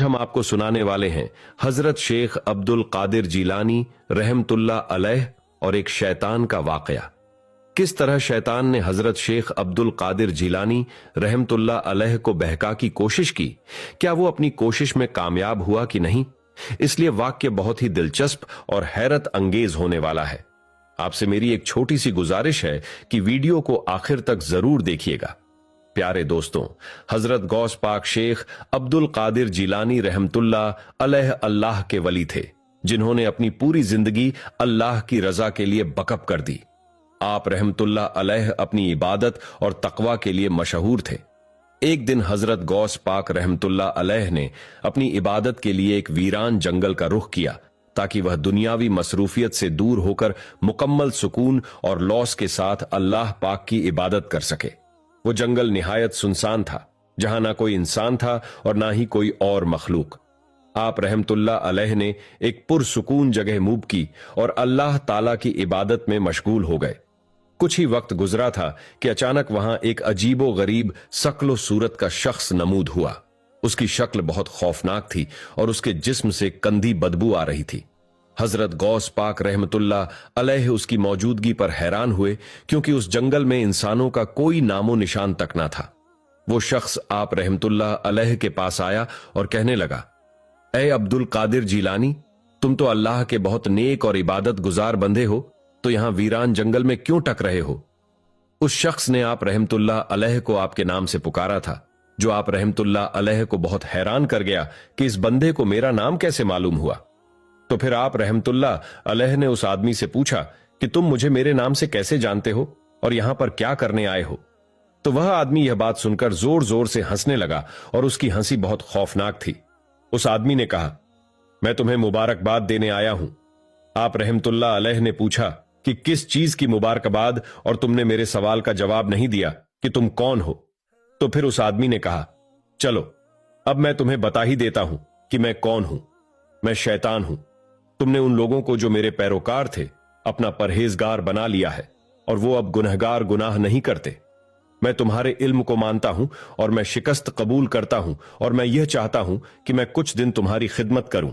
हम आपको सुनाने वाले हैं हजरत शेख अब्दुल कादिर जीलानी रहमतुल्लाह अलैह और एक शैतान का वाकया। किस तरह शैतान ने हजरत शेख अब्दुल कादिर जीलानी रहमतुल्लाह अलैह को बहका की कोशिश की, क्या वो अपनी कोशिश में कामयाब हुआ कि नहीं? इसलिए वाक्य बहुत ही दिलचस्प और हैरत अंगेज होने वाला है। आपसे मेरी एक छोटी सी गुजारिश है कि वीडियो को आखिर तक जरूर देखिएगा। प्यारे दोस्तों, हजरत गौस पाक शेख अब्दुल कादिर जीलानी रहमतुल्लाह अलैह अल्लाह के वली थे, जिन्होंने अपनी पूरी जिंदगी अल्लाह की रजा के लिए वक़्फ़ कर दी। आप रहमतुल्लाह अलैह अपनी इबादत और तकवा के लिए मशहूर थे। एक दिन हजरत गौस पाक रहमतुल्लाह अलैह ने अपनी इबादत के लिए एक वीरान जंगल का रुख किया, ताकि वह दुनियावी मसरूफियत से दूर होकर मुकम्मल सुकून और लौस के साथ अल्लाह पाक की इबादत कर सके। वो जंगल निहायत सुनसान था, जहां ना कोई इंसान था और ना ही कोई और मखलूक। आप रहमतुल्लाह अलैह ने एक पुरसुकून जगह मूव की और अल्लाह ताला की इबादत में मशगूल हो गए। कुछ ही वक्त गुजरा था कि अचानक वहां एक अजीबो गरीब शक्ल सूरत का शख्स नमूद हुआ। उसकी शक्ल बहुत खौफनाक थी और उसके जिस्म से कंधी बदबू आ रही थी। हजरत गौस पाक रहमतुल्लाह अलैह उसकी मौजूदगी पर हैरान हुए, क्योंकि उस जंगल में इंसानों का कोई नामो निशान तक ना था। वो शख्स आप रहमतुल्लाह अलैह के पास आया और कहने लगा, ए अब्दुल कादिर जीलानी, तुम तो अल्लाह के बहुत नेक और इबादत गुजार बंदे हो, तो यहां वीरान जंगल में क्यों टक रहे हो? उस शख्स ने आप रहमतुल्लाह अलैह को आपके नाम से पुकारा था, जो आप रहमतुल्लाह अलैह को बहुत हैरान कर गया कि इस बंदे को मेरा नाम कैसे मालूम हुआ। तो फिर आप रहमतुल्लाह अलैह ने उस आदमी से पूछा कि तुम मुझे मेरे नाम से कैसे जानते हो और यहां पर क्या करने आए हो? तो वह आदमी यह बात सुनकर जोर जोर से हंसने लगा और उसकी हंसी बहुत खौफनाक थी। उस आदमी ने कहा, मैं तुम्हें मुबारकबाद देने आया हूं। आप रहमतुल्लाह अलैह ने पूछा कि किस चीज की मुबारकबाद, और तुमने मेरे सवाल का जवाब नहीं दिया कि तुम कौन हो। तो फिर उस आदमी ने कहा, चलो अब मैं तुम्हें बता ही देता हूं कि मैं कौन हूं। मैं शैतान हूं। तुमने उन लोगों को जो मेरे पैरोकार थे अपना परहेजगार बना लिया है, और वो अब गुनहगार गुनाह नहीं करते। मैं तुम्हारे इल्म को मानता हूं और मैं शिकस्त कबूल करता हूं, और मैं यह चाहता हूं कि मैं कुछ दिन तुम्हारी खिदमत करूं।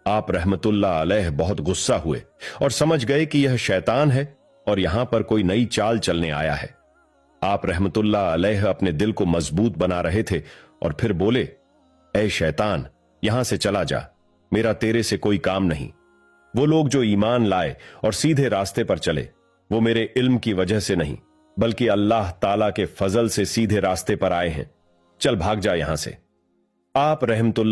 आप रहमतुल्लाह अलैह बहुत गुस्सा हुए और समझ गए कि यह शैतान है और यहां पर कोई नई चाल चलने आया है। आप रहमतुल्लाह अलैह अपने दिल को मजबूत बना रहे थे और फिर बोले, ऐ शैतान, यहां से चला जा, मेरा तेरे से कोई काम नहीं। वो लोग जो ईमान लाए और सीधे रास्ते पर चले, वो मेरे इल्म की वजह से नहीं, बल्कि अल्लाह ताला के फजल से सीधे रास्ते पर आए हैं। चल भाग जा यहां से। आप रहमतुल्लाह